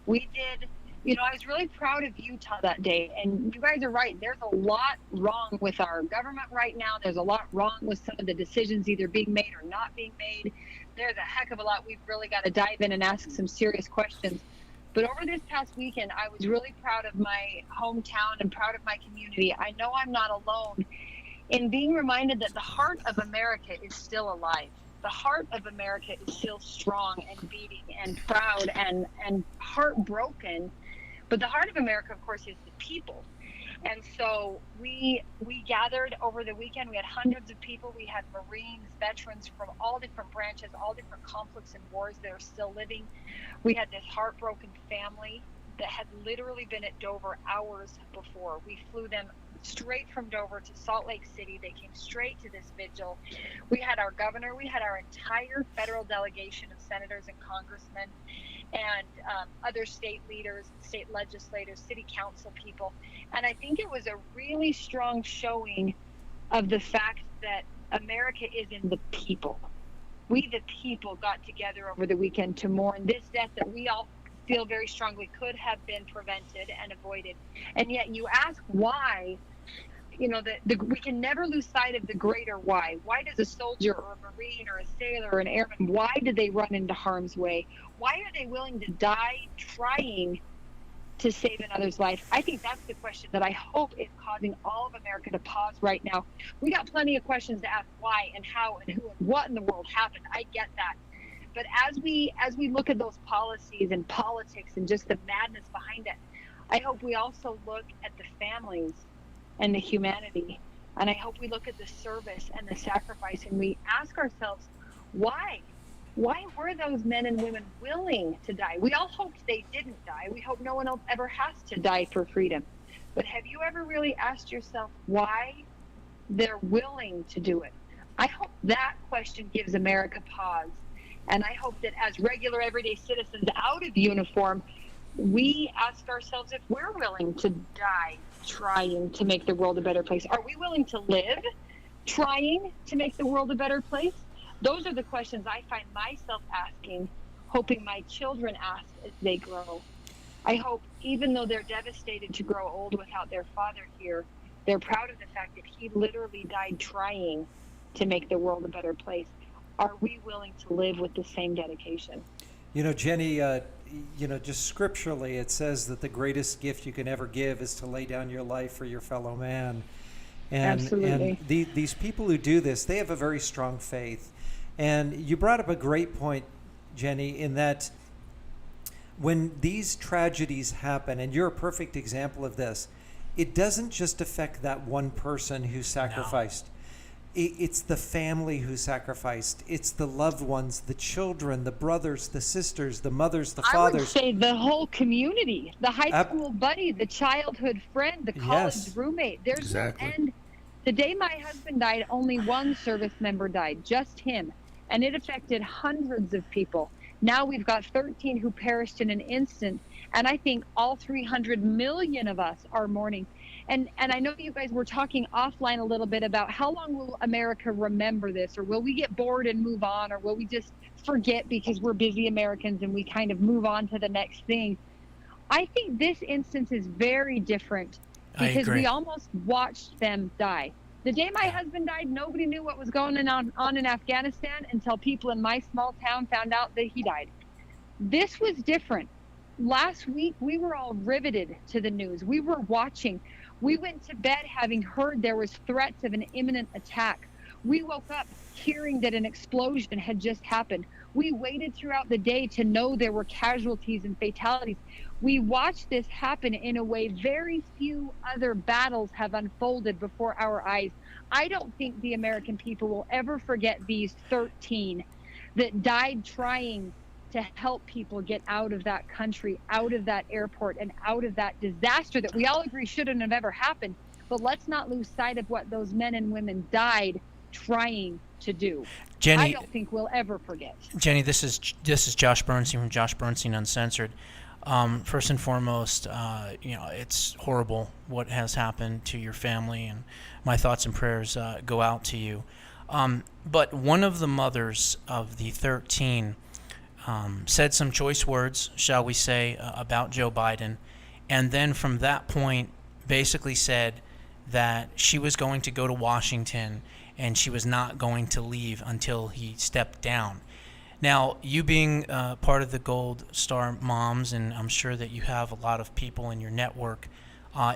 we did. I was really proud of Utah that day, and you guys are right. There's a lot wrong with our government right now. There's a lot wrong with some of the decisions either being made or not being made. There's a heck of a lot we've really got to dive in and ask some serious questions. But over this past weekend, I was really proud of my hometown and proud of my community. I know I'm not alone in being reminded that the heart of America is still alive. The heart of America is still strong and beating and proud and heartbroken. But the heart of America, of course, is the people. And so we gathered over the weekend. We had hundreds of people. We had Marines, veterans from all different branches, all different conflicts and wars that are still living. We had this heartbroken family that had literally been at Dover hours before. We flew them straight from Dover to Salt Lake City. They came straight to this vigil. We had our governor. We had our entire federal delegation of senators and congressmen and other state leaders, state legislators, city council people. And I think it was a really strong showing of the fact that America is in the people. We, the people, got together over the weekend to mourn this death that we all feel very strongly could have been prevented and avoided. And yet you ask why, we can never lose sight of the greater why. Why does a soldier or a Marine or a sailor or an airman, why do they run into harm's way? Why are they willing to die trying to save another's life? I think that's the question that I hope is causing all of America to pause right now. We got plenty of questions to ask why and how and who and what in the world happened. I get that. But as we look at those policies and politics and just the madness behind it, I hope we also look at the families and the humanity. And I hope we look at the service and the sacrifice and we ask ourselves, why? Why were those men and women willing to die? We all hoped they didn't die. We hope no one else ever has to die for freedom. But have you ever really asked yourself why they're willing to do it? I hope that question gives America pause. And I hope that as regular everyday citizens out of uniform, we ask ourselves if we're willing to die trying to make the world a better place. Are we willing to live trying to make the world a better place? Those are the questions I find myself asking, hoping my children ask as they grow. I hope, even though they're devastated to grow old without their father here, they're proud of the fact that he literally died trying to make the world a better place. Are we willing to live with the same dedication? Jenny, just scripturally, it says that the greatest gift you can ever give is to lay down your life for your fellow man. Absolutely. And these people who do this, they have a very strong faith. And you brought up a great point, Jenny, in that when these tragedies happen, and you're a perfect example of this, it doesn't just affect that one person who sacrificed. It's the family who sacrificed. It's the loved ones, the children, the brothers, the sisters, the mothers, the fathers. I would say the whole community, the high school buddy, the childhood friend, the college roommate. There's no end. The day my husband died, only one service member died, just him. And it affected hundreds of people. Now we've got 13 who perished in an instant. And I think all 300 million of us are mourning. And I know you guys were talking offline a little bit about how long will America remember this, or will we get bored and move on, or will we just forget because we're busy Americans and we kind of move on to the next thing? I think this instance is very different because we almost watched them die. The day my husband died, nobody knew what was going on in Afghanistan until people in my small town found out that he died. This was different. Last week, we were all riveted to the news. We were watching. We went to bed having heard there was threats of an imminent attack. We woke up hearing that an explosion had just happened. We waited throughout the day to know there were casualties and fatalities. We watched this happen in a way very few other battles have unfolded before our eyes. I don't think the American people will ever forget these 13 that died trying to help people get out of that country, out of that airport, and out of that disaster that we all agree shouldn't have ever happened. But let's not lose sight of what those men and women died trying to do. Jenny, I don't think we'll ever forget. Jenny, this is Josh Bernstein from Josh Bernstein Uncensored. First and foremost, it's horrible what has happened to your family, and my thoughts and prayers go out to you. But one of the mothers of the 13 said some choice words, shall we say, about Joe Biden, and then from that point basically said that she was going to go to Washington and she was not going to leave until he stepped down. Now, you being part of the Gold Star Moms, and I'm sure that you have a lot of people in your network,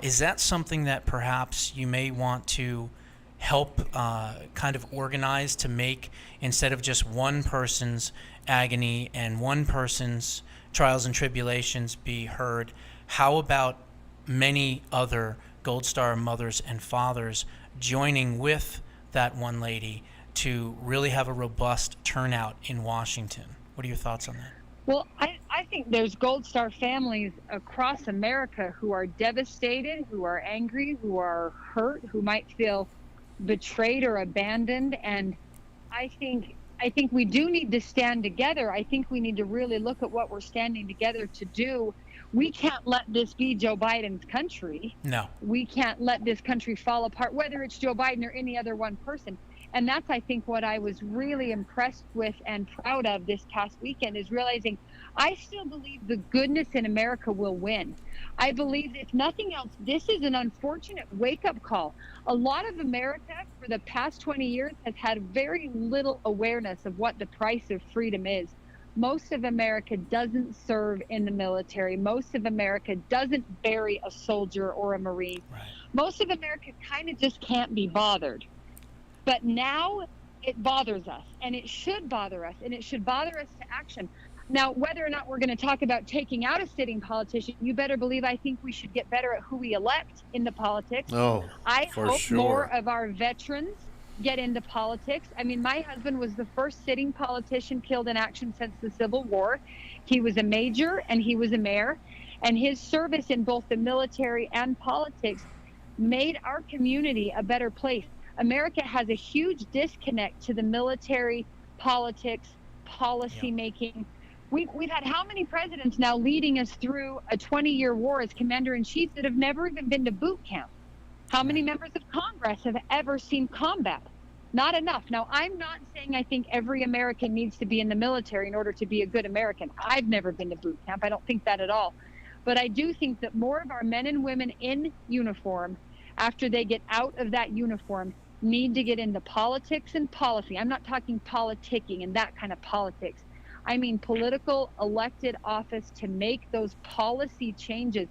is that something that perhaps you may want to help kind of organize to make, instead of just one person's agony and one person's trials and tribulations be heard, how about many other Gold Star mothers and fathers joining with that one lady to really have a robust turnout in Washington? What are your thoughts on that? Well, I think there's Gold Star families across America who are devastated, who are angry, who are hurt, who might feel betrayed or abandoned. And I think we do need to stand together. I think we need to really look at what we're standing together to do. We can't let this be Joe Biden's country. No. We can't let this country fall apart, whether it's Joe Biden or any other one person. And that's, I think, what I was really impressed with and proud of this past weekend, is realizing I still believe the goodness in America will win. I believe, if nothing else, this is an unfortunate wake-up call. A lot of America for the past 20 years has had very little awareness of what the price of freedom is. Most of America doesn't serve in the military. Most of America doesn't bury a soldier or a Marine. Right. Most of America kind of just can't be bothered. But now it bothers us, and it should bother us, and it should bother us to action. Now, whether or not we're going to talk about taking out a sitting politician, you better believe I think we should get better at who we elect into politics. Oh, I for hope sure. more of our veterans get into politics. I mean, my husband was the first sitting politician killed in action since the Civil War. He was a major and he was a mayor, and his service in both the military and politics made our community a better place. America has a huge disconnect to the military, politics, policy making. We've had how many presidents now leading us through a 20-year war as commander-in-chief that have never even been to boot camp? How many members of Congress have ever seen combat? Not enough. Now, I'm not saying I think every American needs to be in the military in order to be a good American. I've never been to boot camp. I don't think that at all. But I do think that more of our men and women in uniform, after they get out of that uniform, need to get into politics and policy. I'm not talking politicking and that kind of politics. I mean political elected office to make those policy changes.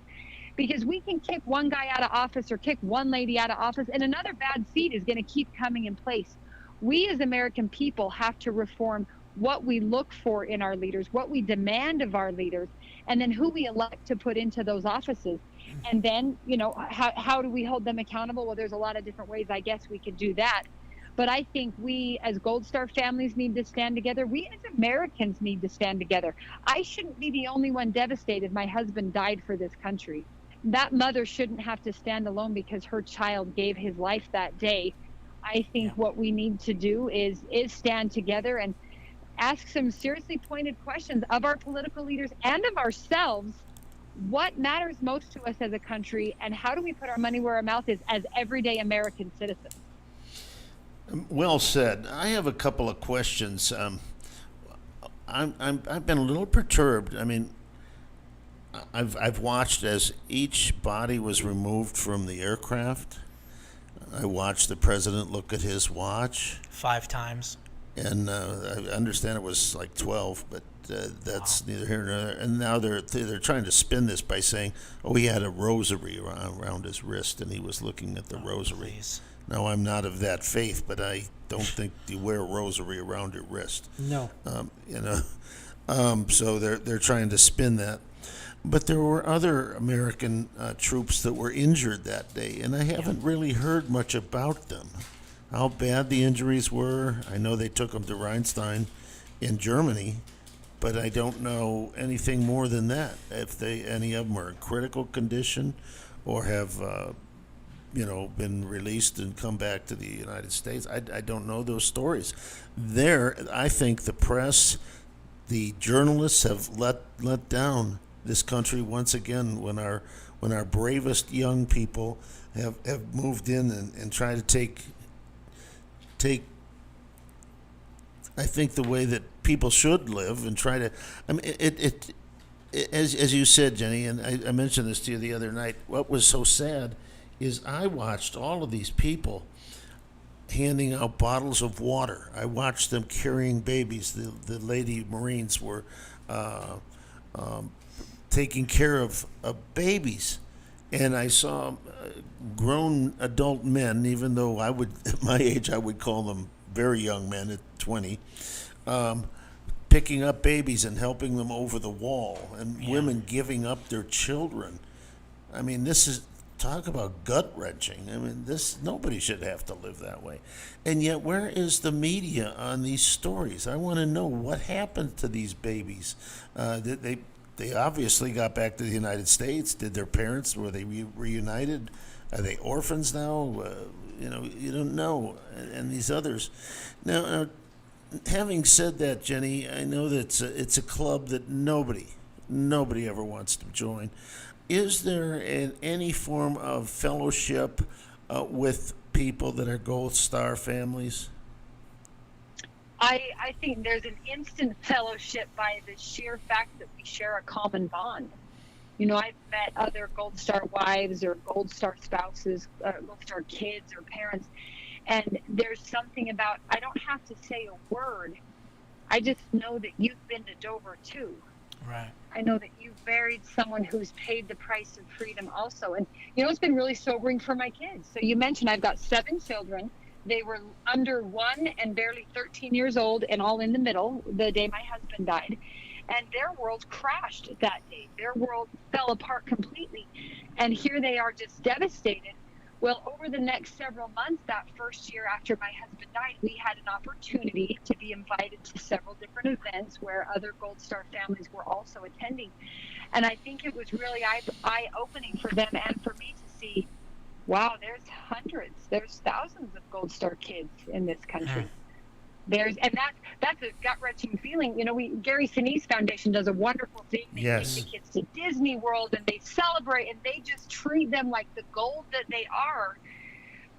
Because we can kick one guy out of office or kick one lady out of office, and another bad seat is going to keep coming in place. We as American people have to reform what we look for in our leaders, what we demand of our leaders, and then who we elect to put into those offices. And then, how do we hold them accountable? Well, there's a lot of different ways, I guess, we could do that. But I think we as Gold Star families need to stand together. We as Americans need to stand together. I shouldn't be the only one devastated. My husband died for this country. That mother shouldn't have to stand alone because her child gave his life that day. I think what we need to do is stand together and ask some seriously pointed questions of our political leaders and of ourselves. What matters most to us as a country, and how do we put our money where our mouth is as everyday American citizens? Well said. I have a couple of questions. I've been a little perturbed. I mean, I've watched as each body was removed from the aircraft. I watched the president look at his watch. 5 times. And I understand it was like 12, but that's neither here nor there. And now they're trying to spin this by saying, he had a rosary around his wrist, and he was looking at the rosary. Please. Now, I'm not of that faith, but I don't think you wear a rosary around your wrist. No. So they're trying to spin that. But there were other American troops that were injured that day, and I haven't really heard much about them. How bad the injuries were. I know they took them to Rheinstein in Germany, but I don't know anything more than that. If any of them are in critical condition or have been released and come back to the United States. I don't know those stories. I think the press, the journalists have let down this country once again when our bravest young people have moved in and tried to take I think the way that people should live and try to. I mean, it as you said, Jenny, and I mentioned this to you the other night. What was so sad is I watched all of these people handing out bottles of water. I watched them carrying babies. The lady Marines were taking care of babies. And I saw grown adult men, even though at my age, I would call them very young men at 20, picking up babies and helping them over the wall, and women giving up their children. I mean, talk about gut-wrenching. I mean, nobody should have to live that way. And yet, where is the media on these stories? I want to know what happened to these babies. They obviously got back to the United States. Did their parents, were they reunited? Are they orphans now? You don't know. And these others. Now, having said that, Jenny, I know that it's a club that nobody ever wants to join. Is there any form of fellowship with people that are Gold Star families? I think there's an instant fellowship by the sheer fact that we share a common bond. I've met other Gold Star wives or Gold Star spouses, Gold Star kids or parents, and there's something about, I don't have to say a word. I just know that you've been to Dover too. Right. I know that you've buried someone who's paid the price of freedom also. And, it's been really sobering for my kids. So you mentioned I've got 7 children. They were under 1 and barely 13 years old and all in the middle the day my husband died. And their world crashed that day. Their world fell apart completely. And here they are just devastated. Well, over the next several months, that first year after my husband died, we had an opportunity to be invited to several different events where other Gold Star families were also attending. And I think it was really eye-opening for them and for me to see, wow, there's there's thousands of Gold Star kids in this country. That's a gut-wrenching feeling. Gary Sinise Foundation does a wonderful thing. They take the kids to Disney World and they celebrate and they just treat them like the gold that they are.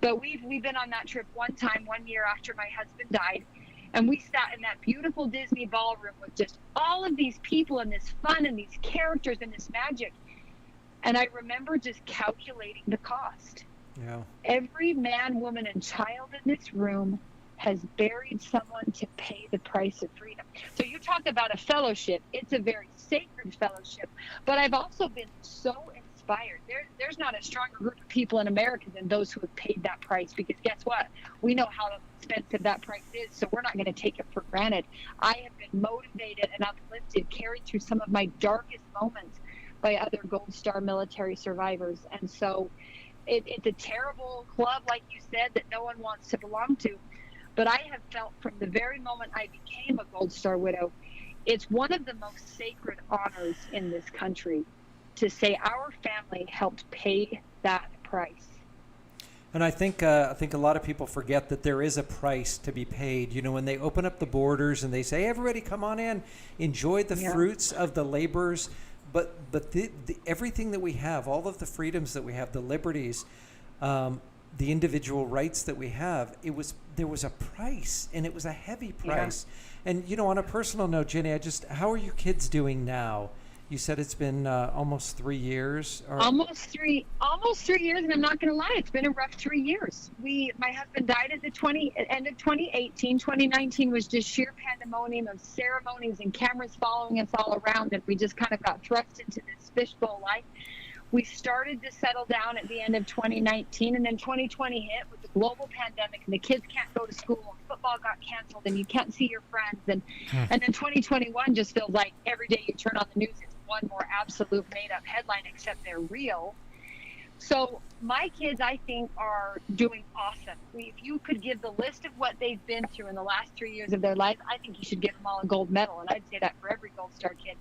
But we've been on that trip one year after my husband died, and we sat in that beautiful Disney ballroom with just all of these people and this fun and these characters and this magic. And I remember just calculating the cost. Yeah. Every man, woman, and child in this room has buried someone to pay the price of freedom. So you talk about a fellowship. It's a very sacred fellowship. But I've also been so inspired. There's not a stronger group of people in America than those who have paid that price, because guess what? We know how expensive that price is, so we're not going to take it for granted. I have been motivated and uplifted, carried through some of my darkest moments by other Gold Star military survivors. And so it's a terrible club, like you said, that no one wants to belong to. But I have felt from the very moment I became a Gold Star widow, it's one of the most sacred honors in this country to say our family helped pay that price. And I think a lot of people forget that there is a price to be paid. When they open up the borders and they say, everybody come on in, enjoy the fruits of the labors. But everything that we have, all of the freedoms that we have, the liberties, the individual rights that we have, there was a price, and it was a heavy price. Yeah. And on a personal note, Jenny, how are your kids doing now? You said it's been almost 3 years. Almost three years, and I'm not going to lie, it's been a rough 3 years. My husband died at the end of 2018. 2019 was just sheer pandemonium of ceremonies and cameras following us all around, and we just kind of got thrust into this fishbowl life. We started to settle down at the end of 2019, and then 2020 hit with the global pandemic, and the kids can't go to school, and football got canceled, and you can't see your friends, and then 2021 just feels like every day you turn on the news, it's one more absolute made-up headline, except they're real. So my kids, I think, are doing awesome. If you could give the list of what they've been through in the last 3 years of their life, I think you should give them all a gold medal, and I'd say that for every Gold Star kid.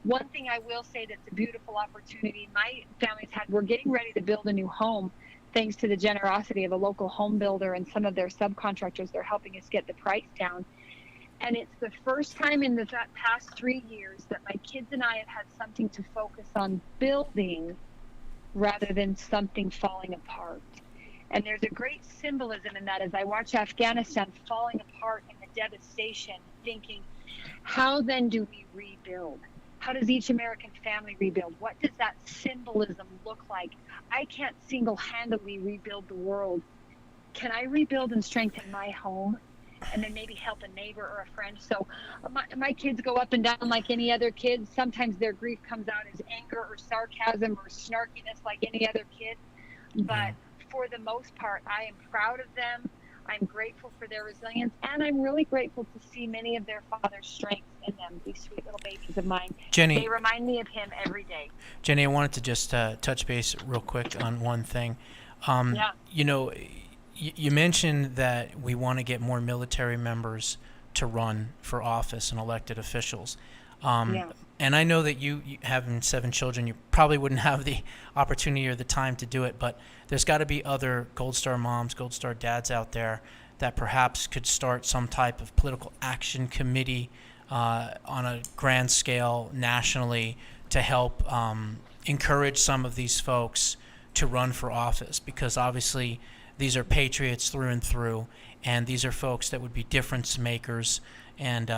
One thing I will say that's a beautiful opportunity my family's had, we're getting ready to build a new home thanks to the generosity of a local home builder and some of their subcontractors. They're helping us get the price down. And it's the first time in the past 3 years that my kids and I have had something to focus on building rather than something falling apart. And there's a great symbolism in that as I watch Afghanistan falling apart in the devastation, thinking, how then do we rebuild? How does each American family rebuild? What does that symbolism look like? I can't single-handedly rebuild the world. Can I rebuild and strengthen my home and then maybe help a neighbor or a friend? So my kids go up and down like any other kid. Sometimes their grief comes out as anger or sarcasm or snarkiness like any other kid. But for the most part, I am proud of them. I'm grateful for their resilience, and I'm really grateful to see many of their father's strengths in them, these sweet little babies of mine. Jenny, they remind me of him every day. Jenny, I wanted to just touch base real quick on one thing. You know, you mentioned that we want to get more military members to run for office and elected officials. And I know that you having 7 children, you probably wouldn't have the opportunity or the time to do it, but there's got to be other Gold Star moms, Gold Star dads out there that perhaps could start some type of political action committee on a grand scale nationally to help encourage some of these folks to run for office, because obviously these are patriots through and through, and these are folks that would be difference makers, and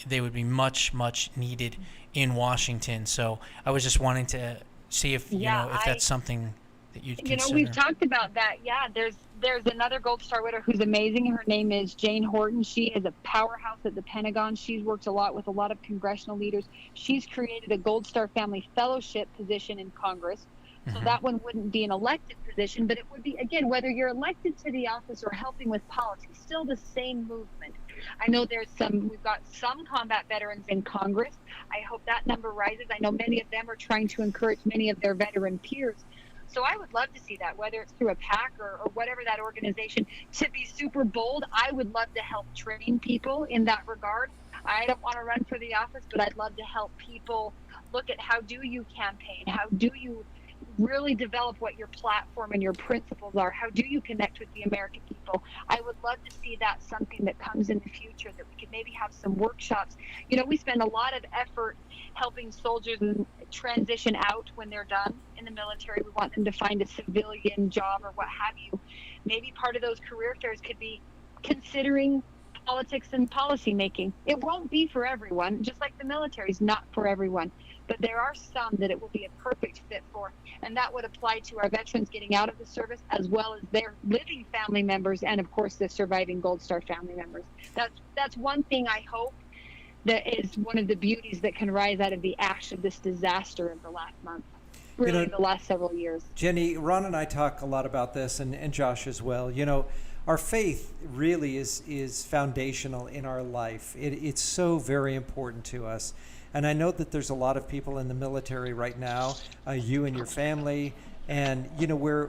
they would be much, much needed in Washington. So I was just wanting to see if if that's something that you'd consider. We've talked about that. Yeah, there's another Gold Star widow who's amazing. Her name is Jane Horton. She is a powerhouse at the Pentagon. She's worked a lot with a lot of congressional leaders. She's created a Gold Star Family Fellowship position in Congress. So that one wouldn't be an elected position, but it would be, again, whether you're elected to the office or helping with politics, still the same movement. I know we've got some combat veterans in Congress. I hope that number rises. I know many of them are trying to encourage many of their veteran peers. So I would love to see that, whether it's through a PAC or whatever that organization. To be super bold, I would love to help train people in that regard. I don't want to run for the office, but I'd love to help people look at how do you campaign? How do you really develop what your platform and your principles are? How do you connect with the American people? I would love to see that something that comes in the future, that we could maybe have some workshops. We spend a lot of effort helping soldiers transition out when they're done in the military. We want them to find a civilian job or what have you. Maybe part of those career fairs could be considering politics and policy making. It won't be for everyone, just like the military is not for everyone. But there are some that it will be a perfect fit for, and that would apply to our veterans getting out of the service, as well as their living family members, and of course the surviving Gold Star family members. That's one thing I hope that is one of the beauties that can rise out of the ash of this disaster of the last month, really the last several years. Jenny, Ron and I talk a lot about this, and Josh as well. Our faith really is foundational in our life. It's so very important to us. And I know that there's a lot of people in the military right now, you and your family, and where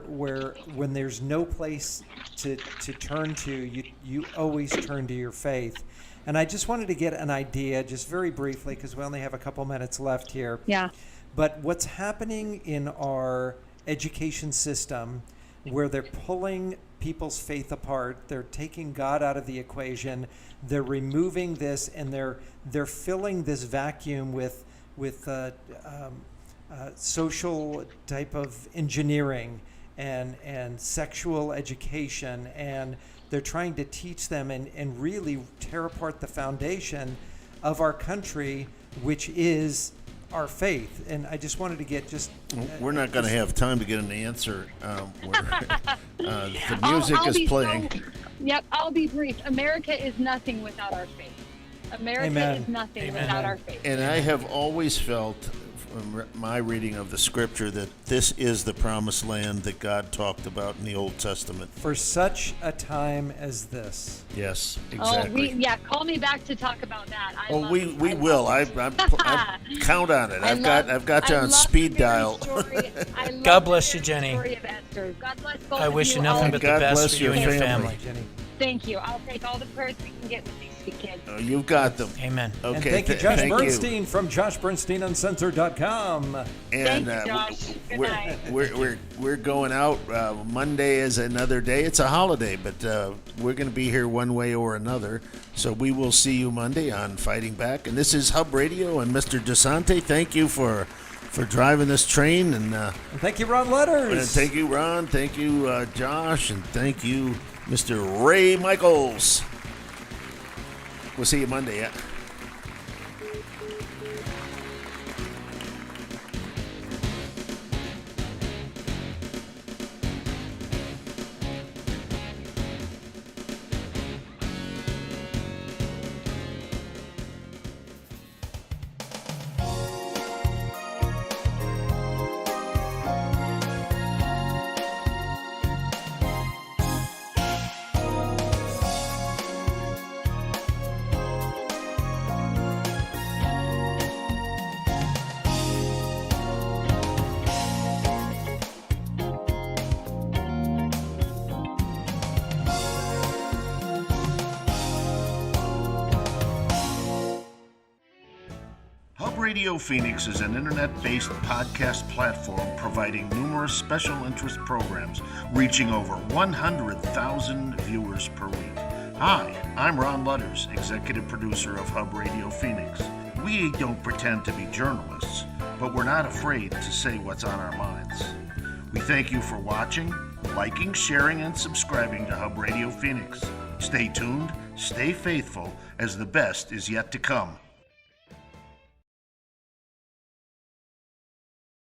when there's no place to turn to, you always turn to your faith. And I just wanted to get an idea, just very briefly, because we only have a couple minutes left here. Yeah. But what's happening in our education system, where they're pulling people's faith apart, they're taking God out of the equation, they're removing this, and they're filling this vacuum with social type of engineering and sexual education, and they're trying to teach them and really tear apart the foundation of our country, which is our faith. And I just wanted to get we're not going to have time to get an answer where the music is playing. I'll be brief. America is nothing without our faith. America is nothing without our faith. And I have always felt, my reading of the scripture that this is the promised land that God talked about in the Old Testament. For such a time as this. Yes, Oh, exactly. call me back to talk about that. We will. I count on it. I've got you on speed dial. God bless you, Jenny. Story of Esther. God bless both I of wish you you. nothing but the God best bless for you and your your family. family. Jenny. Thank you. I'll take all the prayers we can get with these two kids. You've got them. Amen. Okay. And thank you, Josh thank Bernstein from JoshBernsteinUncensored.com. And Thank you, Josh. Good night. we're going out. Monday is another day. It's a holiday, but we're going to be here one way or another. So we will see you Monday on Fighting Back. And this is Hub Radio and Mr. DeSante. Thank you for driving this train. And Thank you, Ron Letters. and thank you, Ron. Thank you, Josh. And thank you, Mr. Ray Michaels. We'll see you Monday. Yeah. Hub Radio Phoenix is an internet-based podcast platform providing numerous special interest programs reaching over 100,000 viewers per week. Hi, I'm Ron Lutters, executive producer of Hub Radio Phoenix. We don't pretend to be journalists, but we're not afraid to say what's on our minds. We thank you for watching, liking, sharing, and subscribing to Hub Radio Phoenix. Stay tuned, stay faithful, as the best is yet to come.